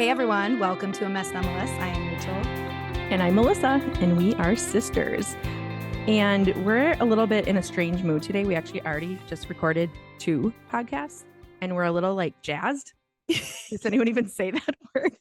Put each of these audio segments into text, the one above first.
Hey everyone, welcome to A Mess Nonetheless. I am Rachel. And I'm Melissa, and we are sisters. And we're a little bit in a strange mood today. We actually already just recorded 2 podcasts, and we're a little like jazzed. Does anyone even say that word?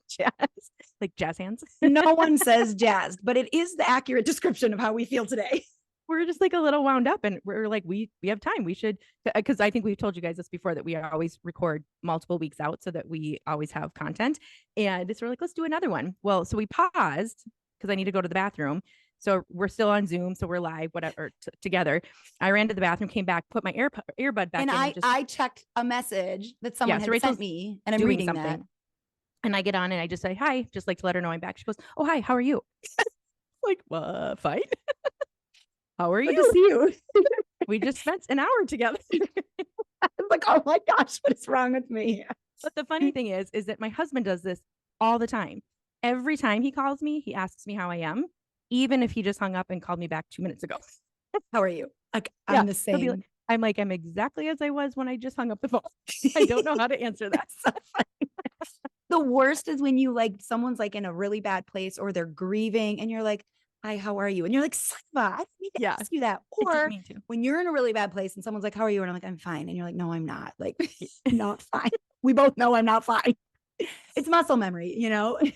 Jazzed? Like jazz hands? No one says jazzed, but it is the accurate description of how we feel today. We're just like a little wound up, and we're like, we have time. We should, because I think we've told you guys this before, that we always record multiple weeks out so that we always have content. And so we're like, let's do another one. Well, so we paused because I need to go to the bathroom. So we're still on Zoom. So we're live, whatever, together. I ran to the bathroom, came back, put my earbud back and in. I checked a message that someone had sent me, and I'm reading something. That. And I get on and I just say, hi, just like to let her know I'm back. She goes, oh, hi, how are you? Like, fine. How are you? Good to see you. We just spent an hour together. I'm like, oh my gosh, what is wrong with me? But the funny thing is that my husband does this all the time. Every time he calls me, he asks me how I am, even if he just hung up and called me back 2 minutes ago. How are you? Like, I'm the same. I'm exactly as I was when I just hung up the phone. I don't know how to answer that. So funny. The worst is when you someone's in a really bad place or they're grieving and you're like, hi, how are you? And you're like, Siva, I didn't need to ask you that. Or when you're in a really bad place and someone's like, how are you? And I'm like, I'm fine. And you're like, no, I'm not. Not fine. We both know I'm not fine. It's muscle memory,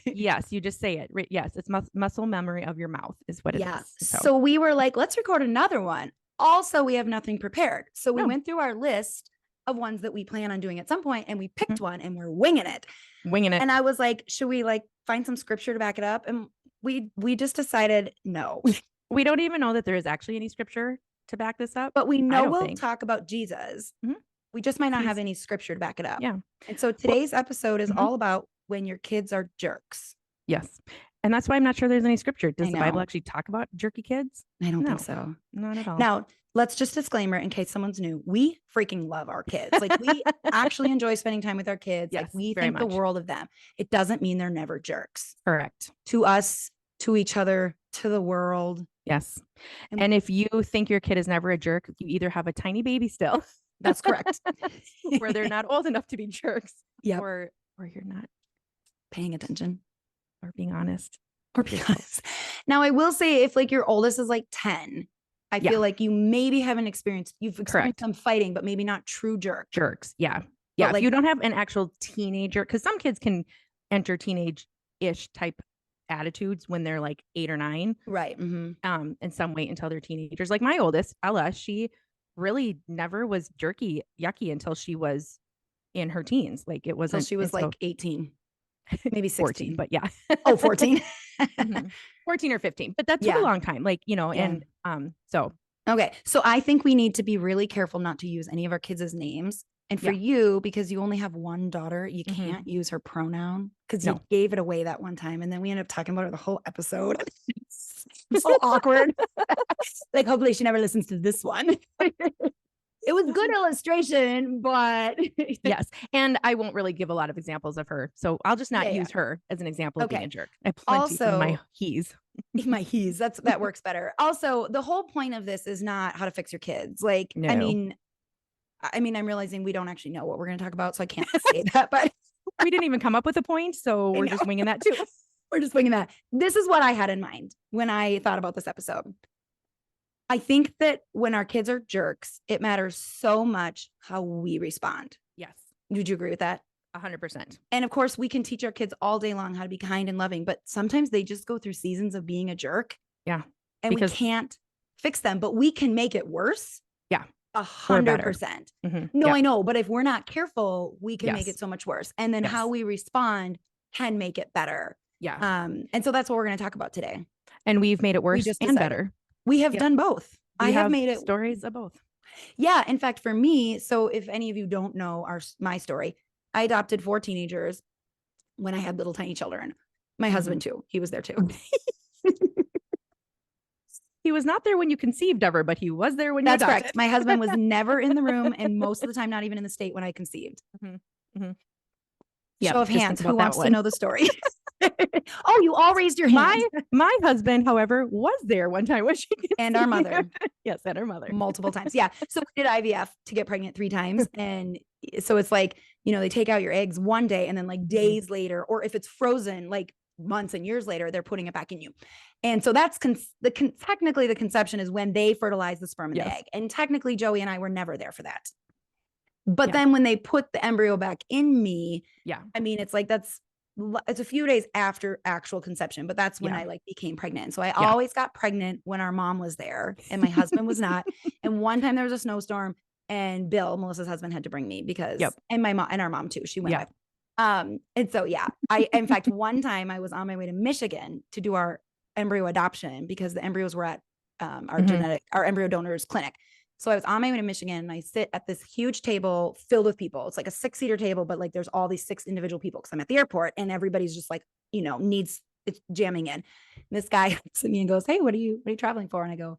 Yes, you just say it. Yes, it's muscle memory of your mouth is what it is. So we were like, let's record another one. Also, we have nothing prepared. So we went through our list of ones that we plan on doing at some point, and we picked one and we're winging it. And I was like, should we find some scripture to back it up? And we just decided no. We don't even know that there is actually any scripture to back this up. But we know we'll talk about Jesus. Mm-hmm. We just might not have any scripture to back it up. Yeah. And so today's episode is all about when your kids are jerks. Yes. And that's why I'm not sure there's any scripture. Does the Bible actually talk about jerky kids? I don't think so. Not at all. Now, let's just disclaimer in case someone's new. We freaking love our kids. We actually enjoy spending time with our kids. Yes, we think the world of them. It doesn't mean they're never jerks. Correct. To us, to each other, to the world. Yes. And if you think your kid is never a jerk, you either have a tiny baby still. That's correct. Where they're not old enough to be jerks. Yeah. Or you're not paying attention. Or being honest. Now, I will say if your oldest is 10, I feel like you maybe haven't you've experienced some fighting, but maybe not true jerks. Yeah. Yeah. If you don't have an actual teenager, because some kids can enter teenage-ish type attitudes when they're 8 or 9. Right. Mm-hmm. And some wait until they're teenagers. Like my oldest, Ella, she really never was yucky until she was in her teens. It wasn't until she was 18. Maybe 16, 14, but yeah. 14. 14 or 15, but that took a long time. And so. Okay. So I think we need to be really careful not to use any of our kids' names. And for you, because you only have one daughter, you can't use her pronoun because you gave it away that one time. And then we ended up talking about her the whole episode. So awkward. Hopefully she never listens to this one. It was good illustration, but yes. And I won't really give a lot of examples of her. So I'll just not use her as an example of being a jerk. I have plenty in my he's. My he's. That works better. Also, the whole point of this is not how to fix your kids. No. I mean, I'm realizing we don't actually know what we're going to talk about, so I can't say that, but we didn't even come up with a point. So we're just winging that too. We're just winging that. This is what I had in mind when I thought about this episode. I think that when our kids are jerks, it matters so much how we respond. Yes. Would you agree with that? 100%. And of course, we can teach our kids all day long how to be kind and loving, but sometimes they just go through seasons of being a jerk. Yeah. And we can't fix them, but we can make it worse. Yeah. 100%. Mm-hmm. No, I know. But if we're not careful, we can make it so much worse. And then how we respond can make it better. Yeah. And so that's what we're going to talk about today. And we've made it worse and better. We have done both. I have made it stories of both. Yeah. In fact, for me, so if any of you don't know my story, I adopted 4 teenagers when I had little tiny children. My husband too. He was there too. He was not there when you conceived of her, but he was there when you adopted. That's correct. My husband was never in the room, and most of the time, not even in the state when I conceived. Mm-hmm. Mm-hmm. Show of hands. Who wants to know the story? Oh, you all raised your hand. My husband, however, was there one time when she and our mother. Yes, and our mother multiple times. Yeah. So we did IVF to get pregnant 3 times, and so it's they take out your eggs one day and then like days later, or if it's frozen, like months and years later, they're putting it back in you. And so that's technically the conception is when they fertilize the sperm and the egg. And technically Joey and I were never there for that. But then when they put the embryo back in me, I mean, it's like, it's a few days after actual conception, but that's when I like became pregnant. So I always got pregnant when our mom was there and my husband was not. And one time there was a snowstorm and Bill, Melissa's husband, had to bring me because, and my mom and our mom too, she went with. And so, in fact, one time I was on my way to Michigan to do our embryo adoption because the embryos were at our embryo donors clinic. So I was on my way to Michigan and I sit at this huge table filled with people. It's like a 6-seater table, but like there's all these 6 individual people because I'm at the airport and everybody's just like, it's jamming in. And this guy looks at me and goes, "Hey, what are you traveling for?" And I go,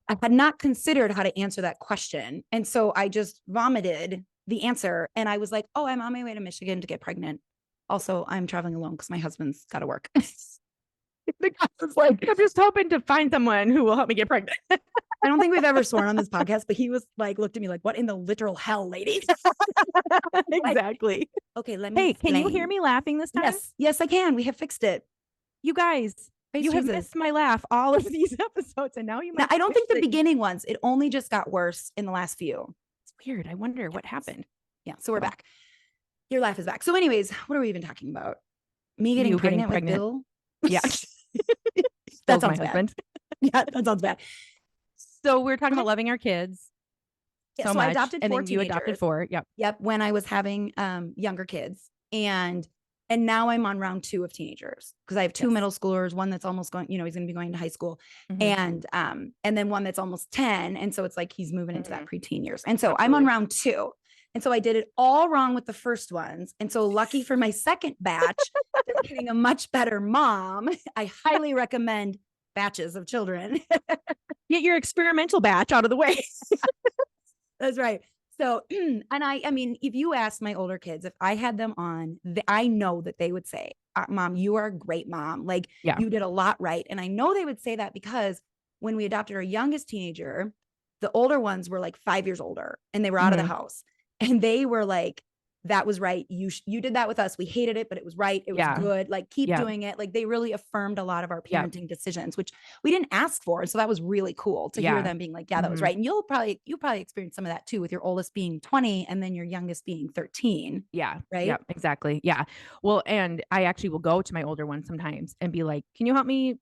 I had not considered how to answer that question. And so I just vomited the answer. And I was like, "Oh, I'm on my way to Michigan to get pregnant. Also, I'm traveling alone because my husband's got to work." The guy was like, "I'm just hoping to find someone who will help me get pregnant." I don't think we've ever sworn on this podcast, but he was like, looked at me like, "What in the literal hell, lady?" Exactly. Okay, let me. Hey, can you hear me laughing this time? Yes, I can. We have fixed it. You guys, you have missed my laugh all of these episodes, and now you might. I don't think the beginning ones. It only just got worse in the last few. It's weird. I wonder what happened. Yeah, so we're back. Your laugh is back. So, anyways, what are we even talking about? Me getting pregnant with Bill? Yeah. That sounds bad. Yeah, that sounds bad. So we're talking about loving our kids. So I adopted 4 and then you adopted 4. Yep. When I was having younger kids. And now I'm on round 2 of teenagers because I have 2 middle schoolers, one that's almost going, he's going to be going to high school, and then one that's almost 10. And so it's like he's moving into that preteen years. And so I'm on round 2. And so I did it all wrong with the first ones. And so lucky for my second batch, they're getting a much better mom. I highly recommend batches of children. Get your experimental batch out of the way. That's right. So, and I mean, if you ask my older kids, if I had them on, I know that they would say, "Mom, you are a great mom. Like you did a lot right." And I know they would say that because when we adopted our youngest teenager, the older ones were like 5 years older and they were out of the house and they were like, "That was right. You did that with us. We hated it, but it was right. It was good. Like keep doing it." Like they really affirmed a lot of our parenting decisions, which we didn't ask for. So that was really cool to hear them being like, "Yeah, that was right." And you probably experienced some of that too with your oldest being 20 and then your youngest being 13. Yeah. Right. Yeah, exactly. Yeah. Well, and I actually will go to my older one sometimes and be like, "Can you help me?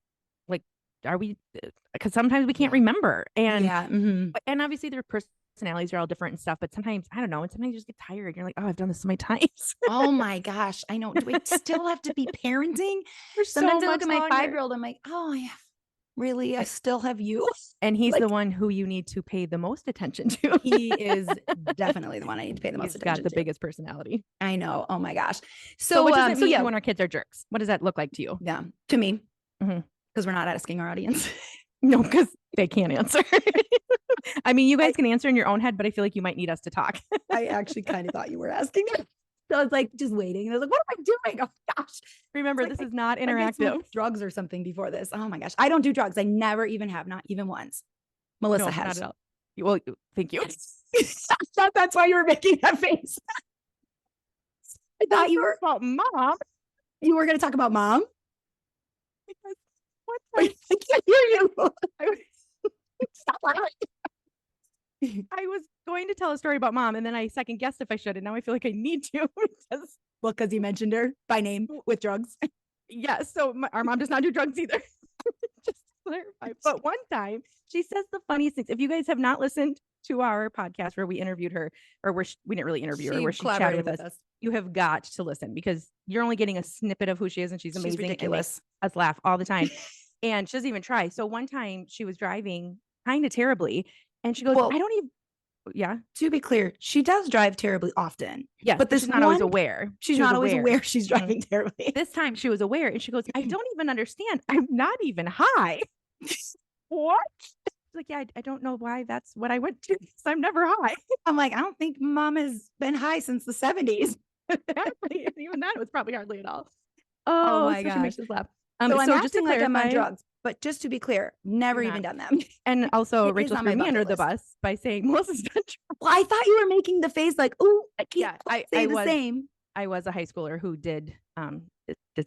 Like, are we?" Because sometimes we can't remember. And and obviously their personalities are all different and stuff, but sometimes I don't know, and sometimes you just get tired. You're like, "Oh, I've done this so many times." Oh my gosh, I know. Do we still have to be parenting? Sometimes I look at my 5-year-old, I'm like, "Oh yeah, really? I still have you." And he's the one who you need to pay the most attention to. He is definitely the one I need to pay the most attention to. He's got the biggest personality. I know. Oh my gosh. So what does it mean when our kids are jerks? What does that look like to you? Yeah, to me, because we're not asking our audience. No, because they can't answer. I mean, you guys can answer in your own head, but I feel like you might need us to talk. I actually kind of thought you were asking. So I was like, just waiting. And I was like, "What am I doing? Oh gosh." Remember, this is not interactive. Drugs or something before this. Oh my gosh. I don't do drugs. I never even have, not even once. Melissa has. Not at all. Well, thank you. That's why you were making that face. I thought you were about mom. You were going to talk about mom? Because what? I can't hear you. Stop laughing. I was going to tell a story about mom and then I second guessed if I should. And now I feel like I need to because you mentioned her by name with drugs. Yeah. So our mom does not do drugs either. Just to clarify. But one time she says the funniest things. If you guys have not listened to our podcast where we interviewed her, or where we didn't really interview her, where she chatted with us, you have got to listen because you're only getting a snippet of who she is and she's amazing. She's ridiculous. And us laugh all the time. And she doesn't even try. So one time she was driving kind of terribly and she goes, "I don't even." Yeah. To be clear, she does drive terribly often. Yeah. But she's not always aware. She's not always aware she's driving terribly. This time she was aware and she goes, "I don't even understand. I'm not even high." What? She's like, "Yeah, I don't know why that's what I went to. I'm never high." I'm like, I don't think mom has been high since the 70s. Even that was probably hardly at all. Oh my gosh. She makes us laugh. So I'm acting like I'm on drugs. But just to be clear, never even done them. And also It is Rachel on threw my me under bucket the list. bus by saying Melissa's done. Well, I thought you were making the face like, oh, I can't say the was same. I was a high schooler who did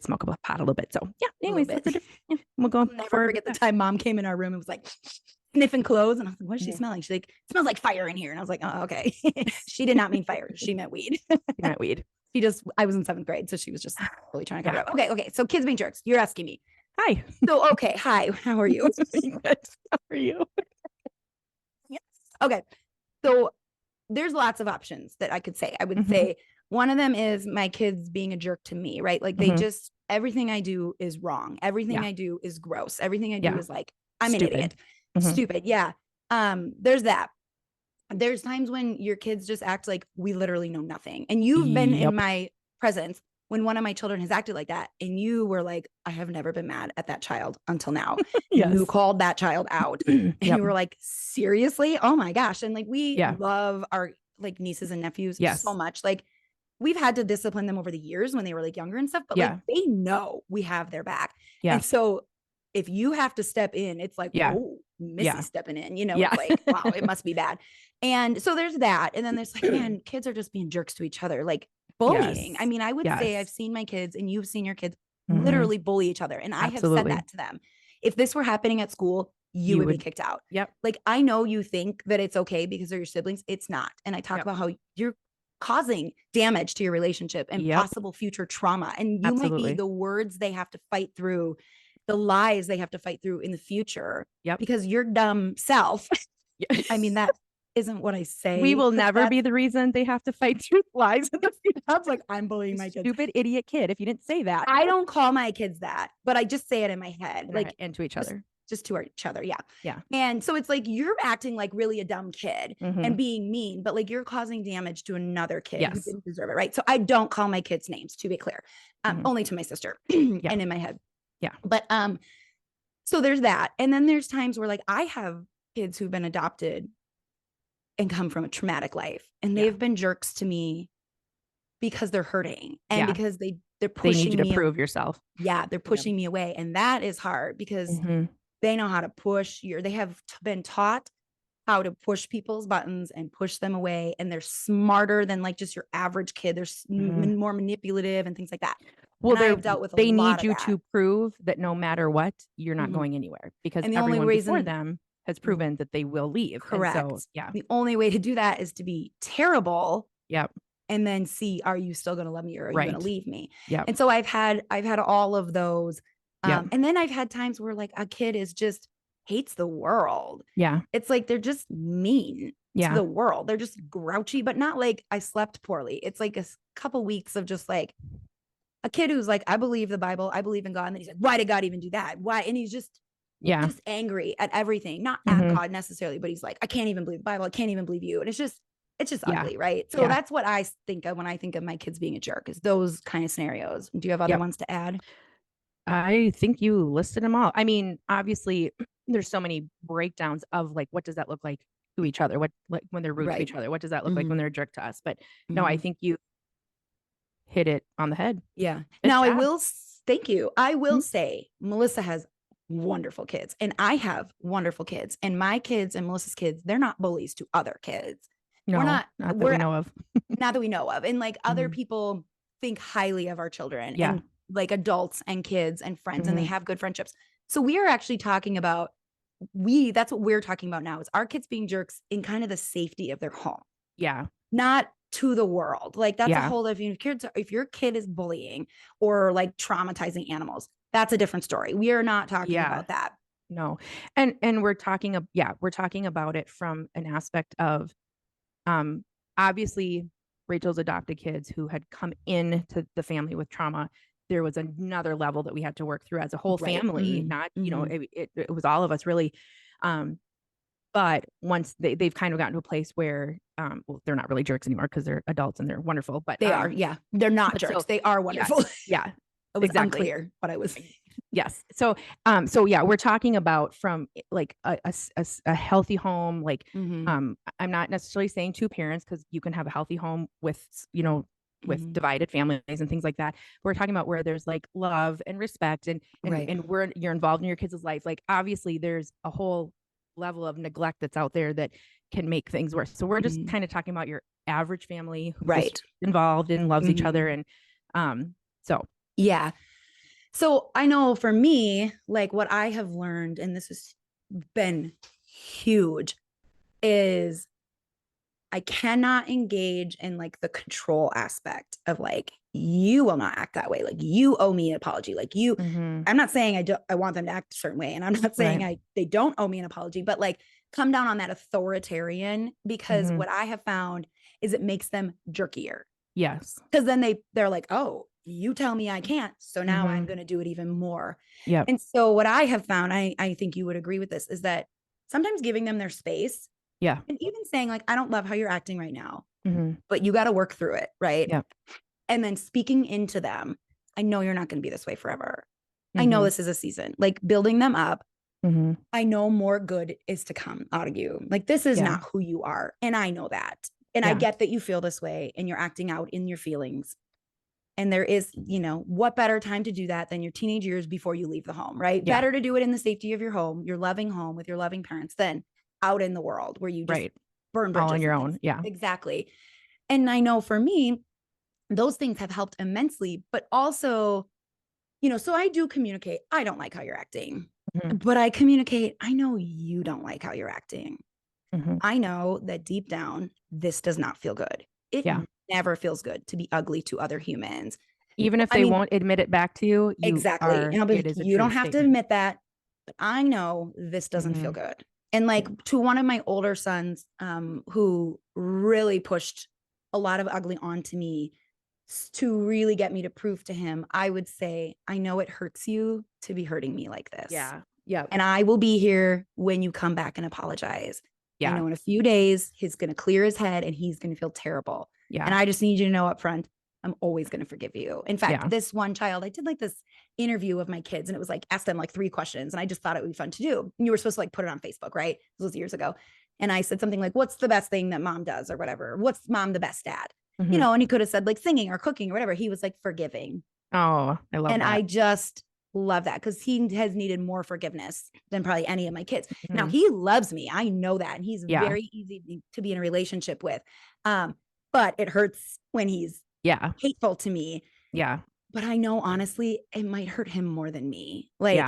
smoke a pot a little bit. So yeah, anyways, bit. We'll go. I'll never forget the time mom came in our room and was like sniffing clothes. And I was like, what is she smelling? She's like, it smells like fire in here. And I was like, oh, okay. She did not mean fire. She meant weed. I was in 7th grade. So she was just really trying to cover it up. Okay. So kids being jerks. You're asking me. Hi. So, okay. Hi. How are you? Good. How are you? Yes. Okay. So there's lots of options that I could say. I would say one of them is my kids being a jerk to me, right? Like they just, everything I do is wrong. Everything I do is gross. Everything I do is like, I'm Stupid. An idiot. Stupid. Yeah. There's that. There's times when your kids just act like we literally know nothing. And you've been in my presence when one of my children has acted like that. And you were like, I have never been mad at that child until now. Yes. You called that child out and you were like, seriously? Oh my gosh. And like, we love our like nieces and nephews so much. Like we've had to discipline them over the years when they were like younger and stuff, but like they know we have their back. Yeah. And so if you have to step in, it's like, oh, Missy stepping in, you know, it's like, wow, it must be bad. And so there's that. And then there's like, man, kids are just being jerks to each other. Like bullying. I mean, I would say I've seen my kids and you've seen your kids literally bully each other. And I have said that to them. If this were happening at school, you would be kicked out. Yep. Like, I know you think that it's okay because they're your siblings. It's not. And I talk about how you're causing damage to your relationship and possible future trauma. And you might be the words they have to fight through, the lies they have to fight through in the future because your dumb self. I mean, that isn't what I say. We will never be the reason they have to fight through lies in the future. That's like, I'm bullying my kids. Stupid idiot kid. If you didn't say that. I don't call my kids that, but I just say it in my head. Like, and to each other. Just to each other. Yeah. Yeah. And so it's like, you're acting like really a dumb kid and being mean, but like you're causing damage to another kid who didn't deserve it. Right. So I don't call my kids names, to be clear, only to my sister and in my head. Yeah. But, so there's that. And then there's times where like, I have kids who've been adopted and come from a traumatic life and they've been jerks to me because they're hurting and because they're pushing you to prove yourself. Yeah. They're pushing me away. And that is hard because they know how to push they have been taught how to push people's buttons and push them away. And they're smarter than like just your average kid. They're more manipulative and things like that. Well, I've dealt with they need you to prove that no matter what, you're not going anywhere because the everyone only before them has proven that they will leave. Correct. So, the only way to do that is to be terrible. Yep. And then see, are you still going to love me or are you going to leave me? Yeah. And so I've had all of those. And then I've had times where like a kid is just hates the world. Yeah. It's like, they're just mean to the world. They're just grouchy, but not like I slept poorly. It's like a couple weeks of just like a kid who's like, I believe the Bible. I believe in God. And then he's like, why did God even do that? Why? And he's just angry at everything, not at God necessarily, but he's like, I can't even believe the Bible. I can't even believe you. And it's just ugly. Right. So that's what I think of when I think of my kids being a jerk, is those kind of scenarios. Do you have other ones to add? I think you listed them all. I mean, obviously there's so many breakdowns of like, what does that look like to each other? What, like when they're rude to each other, what does that look like when they're a jerk to us? But no, I think you hit it on the head. Yeah. Now thank you. I will say Melissa has wonderful kids and I have wonderful kids, and my kids and Melissa's kids, they're not bullies to other kids. No, not that we know of. Not that we know of. And like other people think highly of our children and like adults and kids and friends, and they have good friendships. So we are actually talking about, that's what we're talking about now, is our kids being jerks in kind of the safety of their home. Yeah. Not to the world. Like that's a whole, if your kid is bullying or like traumatizing animals, that's a different story. We are not talking about that. No. And we're talking about it from an aspect of, obviously Rachel's adopted kids who had come into the family with trauma. There was another level that we had to work through as a whole family, not, you know, it was all of us really. But once they've kind of gotten to a place where, well, they're not really jerks anymore because they're adults and they're wonderful, but they are. Yeah. They're not jerks. So, they are wonderful. Yeah. It was unclear, but I was. Yes. So yeah, we're talking about from like a healthy home. Like, I'm not necessarily saying two parents, because you can have a healthy home with, you know, with divided families and things like that. We're talking about where there's like love and respect and you're involved in your kids' life. Like obviously there's a whole level of neglect that's out there that can make things worse. So we're just kind of talking about your average family who just involved and loves each other. And so yeah. So I know for me, like what I have learned, and this has been huge, is I cannot engage in like the control aspect of like, you will not act that way. Like you owe me an apology. Like you, I'm not saying I want them to act a certain way. And I'm not saying they don't owe me an apology, but like come down on that authoritarian, because what I have found is it makes them jerkier. Yes. Because then they're like, oh, you tell me I can't. So now I'm going to do it even more. Yeah. And so what I have found, I think you would agree with this, is that sometimes giving them their space. Yeah. And even saying like, I don't love how you're acting right now, but you got to work through it. Right. Yeah. And then speaking into them, I know you're not going to be this way forever. I know this is a season, like building them up. I know more good is to come out of you. Like this is not who you are. And I know that. And I get that you feel this way and you're acting out in your feelings. And there is, you know, what better time to do that than your teenage years before you leave the home, right? Better to do it in the safety of your home, your loving home with your loving parents, than out in the world where you just burn bridges all on your own. Yeah, exactly. And I know for me, those things have helped immensely, but also, you know, so I do communicate. I don't like how you're acting, but I communicate. I know you don't like how you're acting. I know that deep down, this does not feel good. It never feels good to be ugly to other humans. Even if they won't admit it back to you. Exactly. And I'll be like, you don't have to admit that, but I know this doesn't feel good. And like to one of my older sons, who really pushed a lot of ugly onto me to really get me to prove to him, I would say, I know it hurts you to be hurting me like this. Yeah. Yeah. And I will be here when you come back and apologize. Yeah. I know in a few days, he's going to clear his head and he's going to feel terrible. Yeah. And I just need you to know up front, I'm always going to forgive you. In fact, this one child, I did like this interview of my kids and it was like, ask them like 3 questions. And I just thought it would be fun to do. And you were supposed to like put it on Facebook, right? This was years ago. And I said something like, what's the best thing that mom does or whatever? What's mom the best at? You know, and he could have said like singing or cooking or whatever. He was like forgiving. Oh, I love that. And I just love that because he has needed more forgiveness than probably any of my kids. Now he loves me. I know that. And he's very easy to be in a relationship with. But it hurts when he's hateful to me. Yeah. But I know honestly, it might hurt him more than me. Like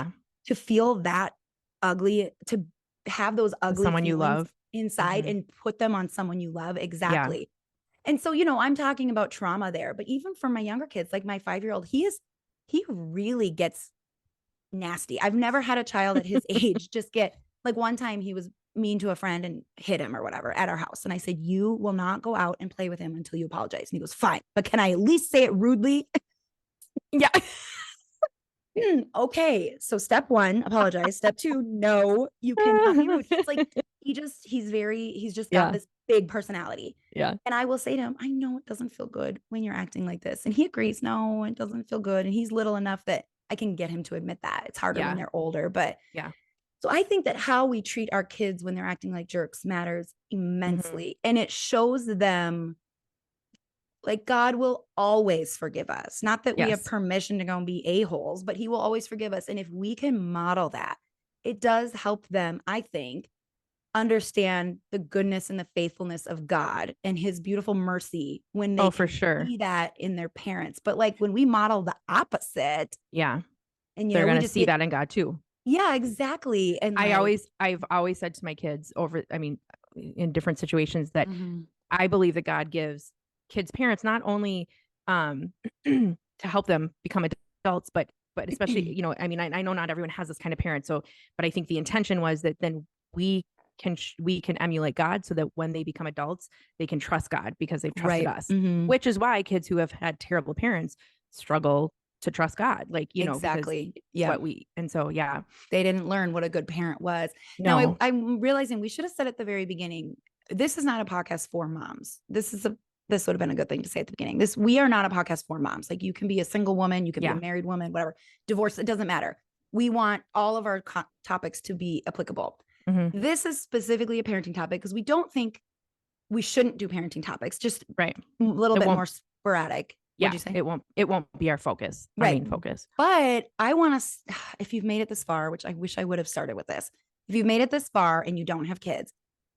to feel that ugly, to have those ugly someone you love inside and put them on someone you love. Exactly. Yeah. And so, you know, I'm talking about trauma there, but even for my younger kids, like my 5-year-old, he really gets nasty. I've never had a child at his age just get, like one time he was mean to a friend and hit him or whatever at our house. And I said, you will not go out and play with him until you apologize. And he goes, fine, but can I at least say it rudely? Yeah. Okay. So step 1, apologize. Step 2, no, you cannot be rude. It's like, he's just got this big personality. Yeah. And I will say to him, I know it doesn't feel good when you're acting like this. And he agrees, no, it doesn't feel good. And he's little enough that I can get him to admit that. It's harder when they're older, but so I think that how we treat our kids when they're acting like jerks matters immensely. And it shows them like God will always forgive us. Not that we have permission to go and be a-holes, but he will always forgive us. And if we can model that, it does help them, I think, understand the goodness and the faithfulness of God and his beautiful mercy when they see that in their parents. But like when we model the opposite. Yeah. And they're going to see that in God too. Yeah, exactly. And I've always said to my kids in different situations that I believe that God gives kids' parents not only to help them become adults, but especially, you know, I mean, I know not everyone has this kind of parent. So, but I think the intention was that then we can emulate God so that when they become adults, they can trust God because they've trusted us, which is why kids who have had terrible parents struggle to trust God. Like, you know, exactly. They didn't learn what a good parent was. No. Now I'm realizing we should have said at the very beginning, this is not a podcast for moms. This would have been a good thing to say at the beginning. We are not a podcast for moms. Like you can be a single woman, you can be a married woman, whatever, divorce, it doesn't matter. We want all of our topics to be applicable. This is specifically a parenting topic because we don't think we shouldn't do parenting topics, just a little bit more sporadic. Yeah, What'd you say? it won't be our focus, our main focus. But I want to, if you've made it this far, which I wish I would have started with this, if you've made it this far and you don't have kids,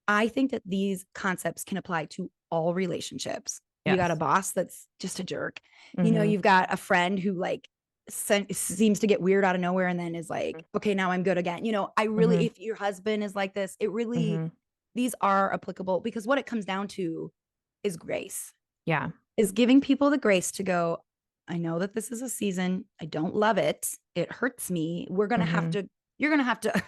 I think that these concepts can apply to all relationships. You got a boss that's just a jerk. You know, you've got a friend who like seems to get weird out of nowhere and then is like, okay, now I'm good again. You know, I really, if your husband is like this, it really, these are applicable because what it comes down to is grace. Yeah. Is giving people the grace to go, I know that this is a season. I don't love it. It hurts me. We're going to have to, you're going to have to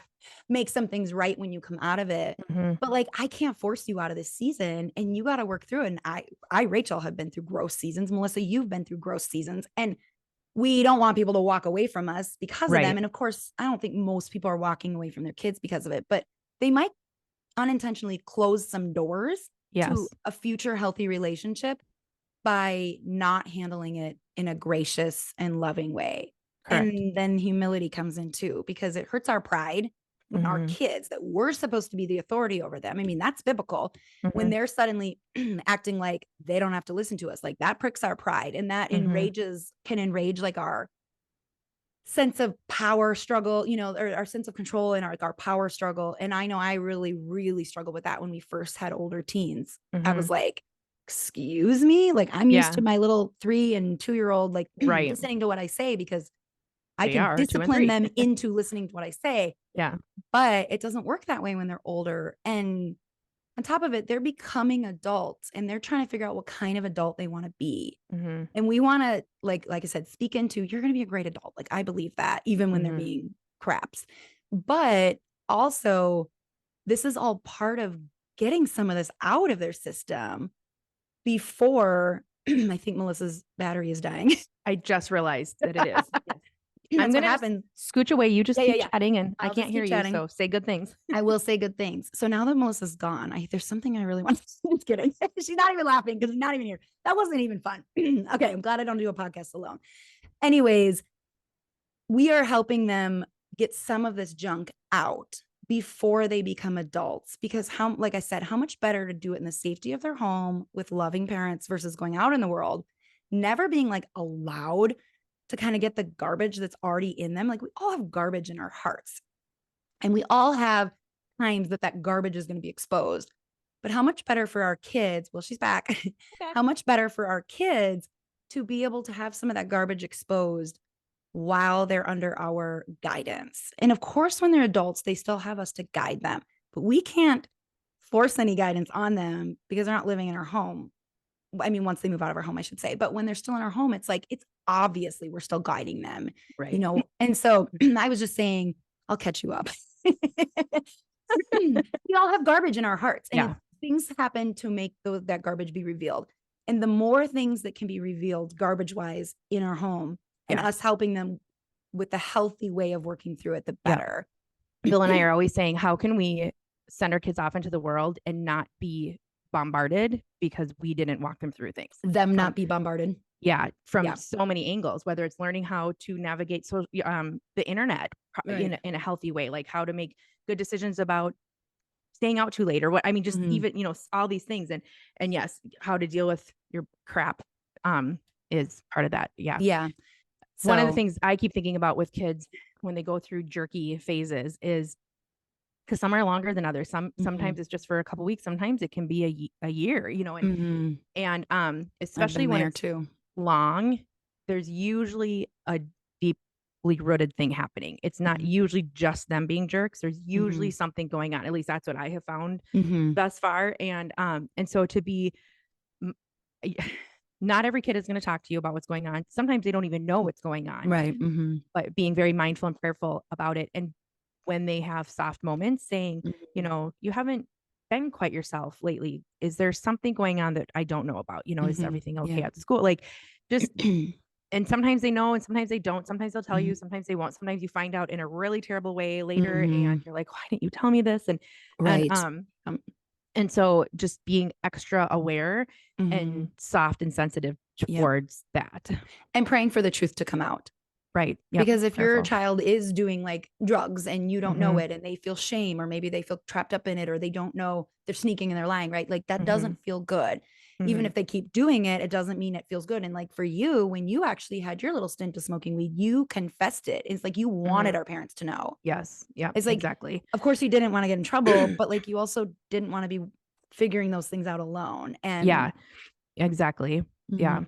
make some things right when you come out of it. But like, I can't force you out of this season and you got to work through it. And I, Rachel, have been through gross seasons. Melissa, you've been through gross seasons. And we don't want people to walk away from us because of them. And of course, I don't think most people are walking away from their kids because of it, but they might unintentionally close some doors to a future healthy relationship by not handling it in a gracious and loving way. Correct. And then humility comes in too, because it hurts our pride when our kids that we're supposed to be the authority over them. I mean, that's biblical. When they're suddenly acting like they don't have to listen to us, like that pricks our pride and that can enrage like our sense of power struggle, you know, or our sense of control and our power struggle. And I know I really, really struggled with that when we first had older teens. I was like, excuse me, like I'm used to my little 3 and 2-year-old like listening to what I say because I can discipline them into listening to what I say. Yeah. But it doesn't work that way when they're older. And on top of it, they're becoming adults and they're trying to figure out what kind of adult they want to be. And we want to, like I said, speak into, you're going to be a great adult. Like I believe that even when they're being craps. But also, this is all part of getting some of this out of their system before I think Melissa's battery is dying. I just realized that it is. I'm going to scooch away. You just keep chatting and I can't hear you. So say good things. I will say good things. So now that Melissa's gone, there's something I really want to say. Just kidding. She's not even laughing because she's not even here. That wasn't even fun. Okay. I'm glad I don't do a podcast alone. Anyways, we are helping them get some of this junk out before they become adults, because like I said, how much better to do it in the safety of their home with loving parents versus going out in the world, never being like allowed to kind of get the garbage that's already in them. Like we all have garbage in our hearts and we all have times that garbage is going to be exposed. But how much better for our kids, well, she's back. Okay. How much better for our kids to be able to have some of that garbage exposed while they're under our guidance. And of course, when they're adults, they still have us to guide them, but we can't force any guidance on them because they're not living in our home. I mean, once they move out of our home, I should say, but when they're still in our home, it's like, it's obviously we're still guiding them, right? You know? And so I was just saying, I'll catch you up. We all have garbage in our hearts and things happen to make that garbage be revealed. And the more things that can be revealed garbage wise in our home and us helping them with the healthy way of working through it, the better. Bill and I are always saying, how can we send our kids off into the world and not be bombarded because we didn't walk them through things? Not be bombarded. From so many angles, whether it's learning how to navigate the internet in a healthy way, like how to make good decisions about staying out too late or what, I mean, just even, you know, all these things. And yes, how to deal with your crap is part of that. Yeah. So, one of the things I keep thinking about with kids when they go through jerky phases is, because some are longer than others. Sometimes it's just for a couple weeks. Sometimes it can be a year, you know, and especially when it's long, there's usually a deeply rooted thing happening. It's not usually just them being jerks. There's usually something going on. At least that's what I have found thus far. And so to be, not every kid is going to talk to you about what's going on. Sometimes they don't even know what's going on. Right. But being very mindful and prayerful about it. And when they have soft moments saying, you know, you haven't been quite yourself lately. Is there something going on that I don't know about? You know, is everything okay at school? Like just, and sometimes they know and sometimes they don't. Sometimes they'll tell you, sometimes they won't. Sometimes you find out in a really terrible way later and you're like, why didn't you tell me this? And so just being extra aware and soft and sensitive towards that. And praying for the truth to come out. Right. Yep. Because if your child is doing like drugs and you don't know it and they feel shame or maybe they feel trapped up in it or they don't know they're sneaking and they're lying, right? Like that doesn't feel good. even if they keep doing it, it doesn't mean it feels good. And like for you, when you actually had your little stint of smoking weed, you confessed it. It's like you wanted our parents to know. Yes. Yeah. It's like, exactly. of course you didn't want to get in trouble, but like you also didn't want to be figuring those things out alone. And yeah, exactly. Yeah.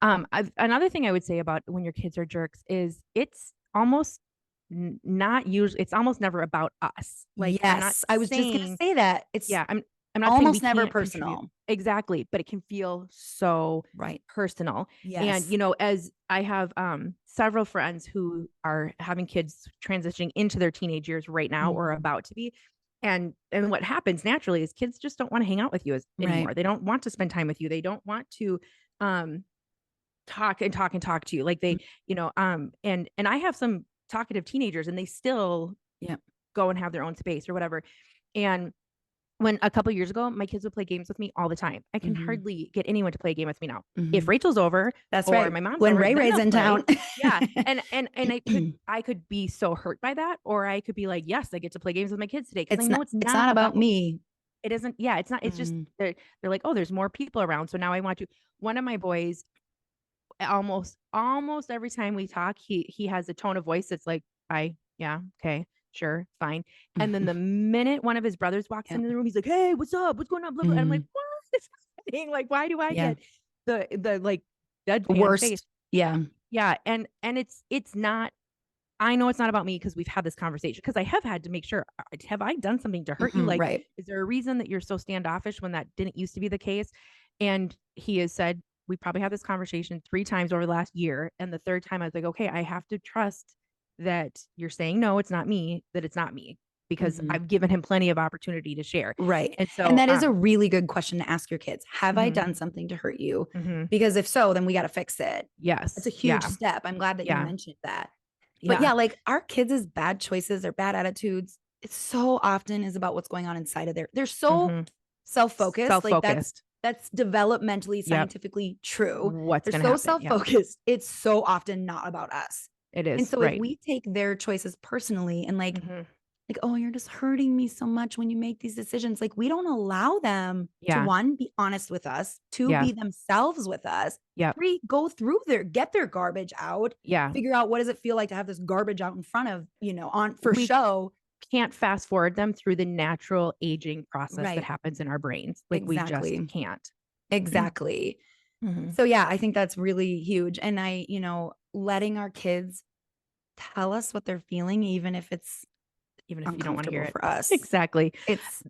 Mhm. Another thing I would say about when your kids are jerks is it's almost not usually, it's almost never about us. Like I'm not Yes, I was just gonna saying, say that. It's yeah, I'm not saying we almost never can't contribute. personal. Exactly, but it can feel so Right. personal. And Yes. you know, as I have several friends who are having kids transitioning into their teenage years right now or Mhm. about to be. And what happens naturally is kids just don't want to hang out with you Right. anymore. They don't want to spend time with you. They don't want to um talk and talk and talk to you. Like they, Mm. you know, and I have some talkative teenagers and they still Yeah. go and have their own space or whatever. And when a couple years ago, my kids would play games with me all the time. I can Mhm. hardly get anyone to play a game with me now. If Mhm. Rachel's over That's or right. my mom's When over, Ray then Ray's they'll in play. town. Yeah. And I could be so hurt by that, or I could be like, yes, I get to play games with my kids today. Cause I know it's It's not not about about, me. it isn't, yeah, it's not, it's just Mhm. they're like, oh, there's more people around. So now I want to. One of my boys, almost every time we talk, he has a tone of voice that's like, I yeah, okay, sure, fine. And then the minute one of his brothers walks Yep. into the room, he's like, hey, what's up? What's going on? Blah, blah. And I'm like, Mhm. what is happening? Like, why do I Yeah. get the like deadpan face? Worst. Yeah. Yeah. And it's not, I know it's not about me because we've had this conversation because I have had to make sure, have I done something to hurt you? Mhm. Like, Right. is there a reason that you're so standoffish when that didn't used to be the case? And he has said, we probably had this conversation 3 times over the last year. And the third time I was like, okay, I have to trust that you're saying, no, it's not me, that it's not me, because Mhm. I've given him plenty of opportunity to share. Right. And And so, that is a really good question to ask your kids. Have I mhm, done something to hurt you? mhm, Because if so, then we got to fix it. It's a yes. huge Yeah. step. I'm glad that you Yeah. mentioned that. But Yeah. yeah, like our kids' bad choices or bad attitudes, it so often is about what's going on inside of they're so Hmm. self-focused. Like Self-focused. that's developmentally, Yep. scientifically true. What's They're going to so happen? Yeah. self-focused. It's so often not about us. It And is. so if Right. we take their choices personally and Hmm. like, oh, you're just hurting me so much when you make these decisions. Like, we don't allow them to Yeah. one, be honest with us, two, Yeah. be themselves with us, Yep. three, go through get their garbage out, Yeah. figure out what does it feel like to have this garbage out in front of, on for We show. can't fast forward them through the natural aging process that Right. happens in our brains. Like we just Exactly. can't. Exactly. Hmm. So yeah, I think that's really huge. And letting our kids tell us what they're feeling, even if it's Even if you don't want to hear uncomfortable it. for us. Exactly. It's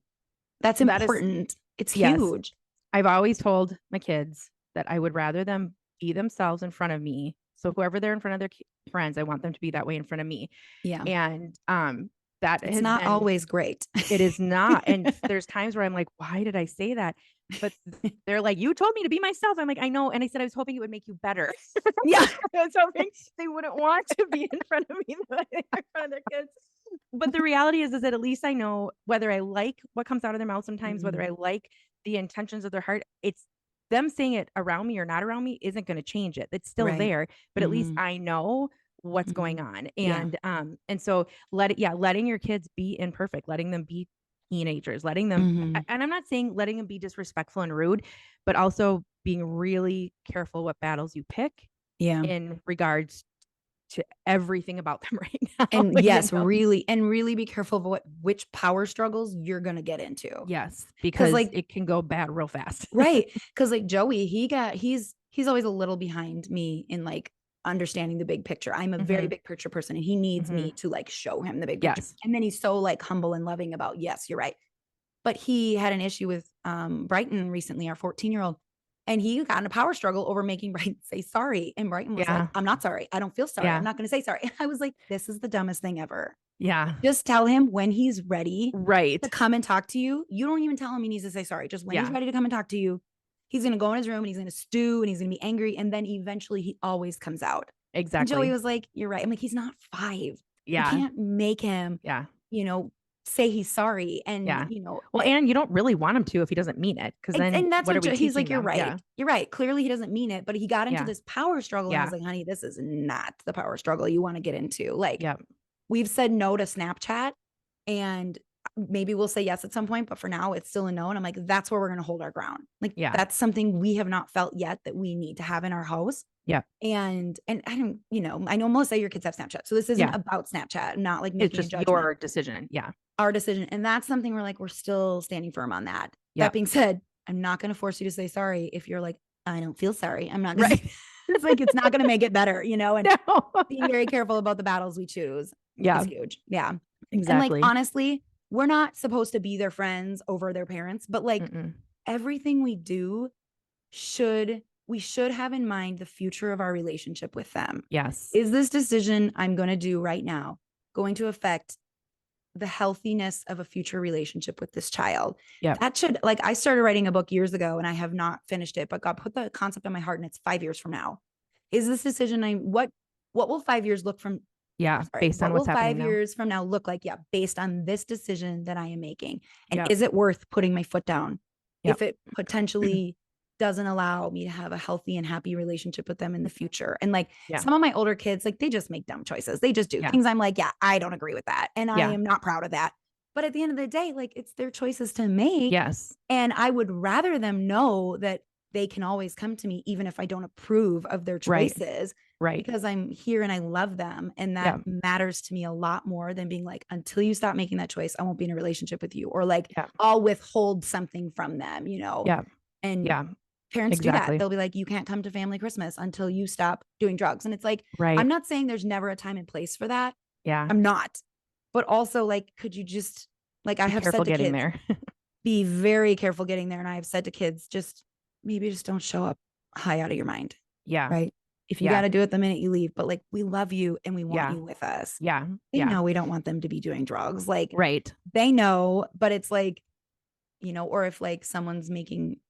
That's That is, important. It's yes. huge. I've always told my kids that I would rather them be themselves in front of me. So whoever they're in front of their friends, I want them to be that way in front of me. Yeah. And that It's has not been, always great. it is not. And there's times where I'm like, why did I say that? But they're like, you told me to be myself. I'm like, I know. And I said, I was hoping it would make you better. Yeah. I was hoping they wouldn't want to be in front of me in front of their kids. But the reality is that at least I know whether I like what comes out of their mouth sometimes, whether Mhm. I like the intentions of their heart. It's them saying it around me or not around me isn't going to change it. It's still Right. there, but at least Mhm. I know what's going Mhm. on. Yeah. And so letting your kids be imperfect, letting them be teenagers, letting them, Mhm. and I'm not saying letting them be disrespectful and rude, but also being really careful what battles you pick Yeah. in regards to everything about them right now. And yes, know? really be careful of which power struggles you're going to get into. Yes, Cuz because like it can go bad real fast. right, cuz like Joey, he's always a little behind me in like understanding the big picture. I'm a very Hmm. big picture person and he needs Hmm. me to like show him the big picture. Yes. And then he's so like humble and loving about, yes, you're right. But he had an issue with Brighton recently, our 14-year-old, and he got in a power struggle over making Brighton say sorry. And Brighton was like, Yeah. I'm not sorry. I don't feel sorry. I'm Yeah. not going to say sorry. And I was like, this is the dumbest thing ever. Yeah. Just tell him when he's ready Right. to come and talk to you. You don't even tell him he needs to say sorry. Just when he's Yeah. ready to come and talk to you, he's going to go in his room and he's going to stew and he's going to be angry. And then eventually he always comes out. And Joey Exactly. was like, you're right. I'm like, he's not 5. You Yeah. can't make him, Yeah. you know, say he's sorry. And, Yeah. Well, and you don't really want him to if he doesn't mean it, because then and that's what are what we he's teaching like, you're them? right. Yeah. You're right. Clearly he doesn't mean it, but he got into Yeah. this power struggle. And I was Yeah. like, honey, this is not the power struggle you want to get into. Like, Yeah. we've said no to Snapchat and maybe we'll say yes at some point, but for now it's still a no. And I'm like, that's where we're going to hold our ground. Like, Yeah. that's something we have not felt yet that we need to have in our house. Yeah. And I don't, I know most of your kids have Snapchat. So this isn't about Snapchat, not like making it's just a judgment. your decision. Yeah. Our decision. And that's something we're like, we're still standing firm on that. Yep. That being said, I'm not going to force you to say sorry if you're like, I don't feel sorry. I'm not going to. It's like, it's not going to make it better, and being very careful about the battles we choose is huge. Yeah. Exactly. And like, honestly, we're not supposed to be their friends over their parents, but like everything we do we should have in mind the future of our relationship with them. Yes. Is this decision I'm going to do right now going to affect the healthiness of a future relationship with this child? Yeah. That should, like, I started writing a book years ago and I have not finished it, but God put the concept on my heart and it's 5 years from now. Is this decision what will 5 years look from? Yeah. Based on what's happening 5 years from now look like? Yeah. Based on this decision that I am making. And Yep. is it worth putting my foot down? Yep. If it potentially doesn't allow me to have a healthy and happy relationship with them in the future. And like some of my older kids, like they just make dumb choices. They just do things. I'm like, yeah, I don't agree with that. And I am not proud of that. But at the end of the day, like, it's their choices to make. Yes. And I would rather them know that they can always come to me, even if I don't approve of their choices. Right. Because I'm here and I love them. And that matters to me a lot more than being like, until you stop making that choice, I won't be in a relationship with you. Or like, I'll withhold something from them, Yeah. And parents do that. They'll be like, you can't come to family Christmas until you stop doing drugs. And it's like, I'm not saying there's never a time and place for that. Yeah. I'm not. But also, like, could you just, like, I have said to kids, there. be very careful getting there. And I have said to kids, maybe just don't show up high out of your mind. Yeah. Right. If you got to do it the minute you leave, but like, we love you and we want you with us. Yeah. They know we don't want them to be doing drugs. Like, right. They know, but it's like, or if like someone's making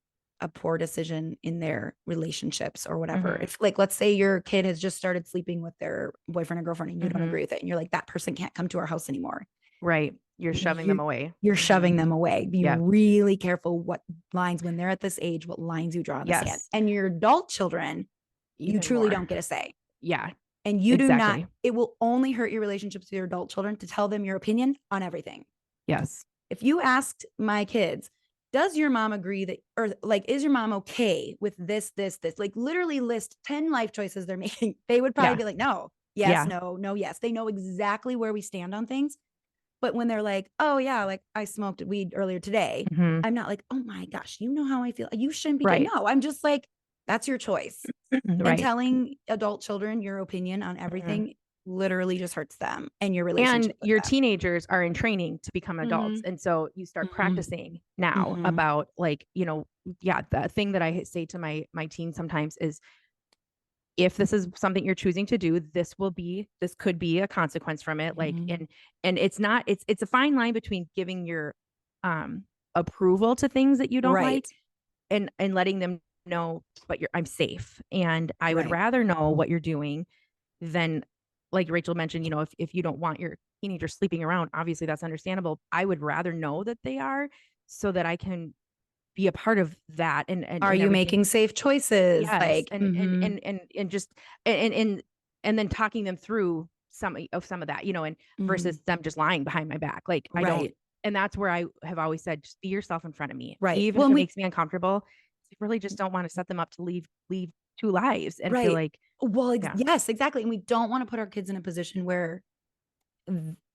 a poor decision in their relationships or whatever. If like, let's say your kid has just started sleeping with their boyfriend or girlfriend and you don't agree with it. And you're like, that person can't come to our house anymore. Right. You're shoving them away. You're shoving them away. Be really careful what lines, when they're at this age, what lines you draw in the sand. And your adult children, you truly don't get a say. Yeah. And you do not, it will only hurt your relationships with your adult children to tell them your opinion on everything. Yes. If you asked my kids, does your mom agree that, or like, is your mom okay with this? Like, literally list 10 life choices they're making. They would probably be like, no, yes, no, yes. They know exactly where we stand on things. But when they're like, oh yeah, like I smoked weed earlier today, I'm not like, oh my gosh, you know how I feel. You shouldn't be. No, I'm just like, that's your choice. And telling adult children your opinion on everything literally just hurts them and your relationship. And your teenagers are in training to become adults. And so you start practicing now about like, the thing that I say to my teen sometimes is, if this is something you're choosing to do, this could be a consequence from it. Like, and it's a fine line between giving your approval to things that you don't like and letting them know, but I'm safe. And I would rather know what you're doing than, like Rachel mentioned, if you don't want your teenager sleeping around, obviously that's understandable. I would rather know that they are, so that I can be a part of that. And are you making safe choices? Yes. Like, and just, and then talking them through some of that, and versus them just lying behind my back. Like, I don't, and that's where I have always said, just be yourself in front of me. Even if it makes me uncomfortable, I really just don't want to set them up to leave 2 lives and feel like, yes, exactly. And we don't want to put our kids in a position where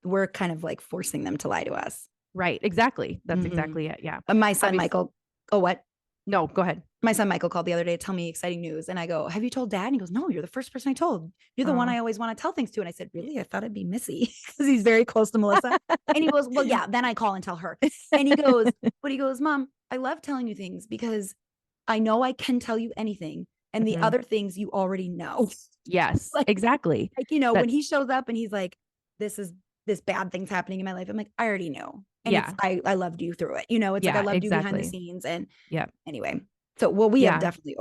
we're kind of like forcing them to lie to us. Right. Exactly. That's exactly it. Yeah. My son, Michael, what? No, go ahead. My son, Michael, called the other day to tell me exciting news. And I go, have you told Dad? And he goes, no, you're the first person I told. You're the one I always want to tell things to. And I said, really? I thought it'd be Missy because he's very close to Melissa. And he goes, well, yeah, then I call and tell her. And he goes, Mom, I love telling you things because I know I can tell you anything. And the other things you already know. Yes, like, exactly. Like, when he shows up and he's like, this bad thing's happening in my life. I'm like, I already know. And I loved you through it. It's like, I loved you behind the scenes. And anyway, so, we have definitely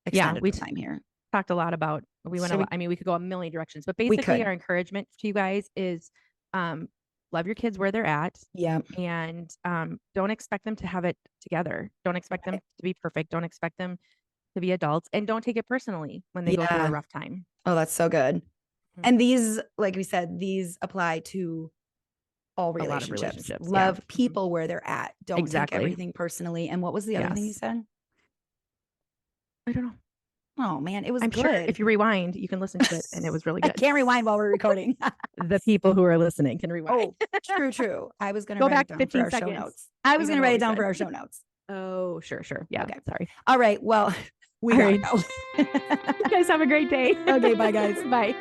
extended time here. Talked a lot about, we could go a million directions, but basically our encouragement to you guys is, love your kids where they're at. Yeah. And, don't expect them to have it together. Don't expect them to be perfect. Don't expect them to be adults, and don't take it personally when they go through a rough time. Oh, that's so good. And these, like we said, these apply to all a lot of relationships. relationships. Love Yeah. people where they're at. Don't Exactly. take everything personally. And what was the other thing you Yes. said? I don't know. Oh man, it was I'm good. sure if you rewind, you can listen to it, and it was really I good. can't rewind while we're recording. The people who are listening can rewind. Oh, true. I was going to Go write back it down for 15 our show seconds. notes. I was going to Remember write what it we down said. for our show notes. Oh, sure. Yeah. Okay. Sorry. All right. Well, we All gotta right. go. You guys have a great day. Okay, bye guys. Bye.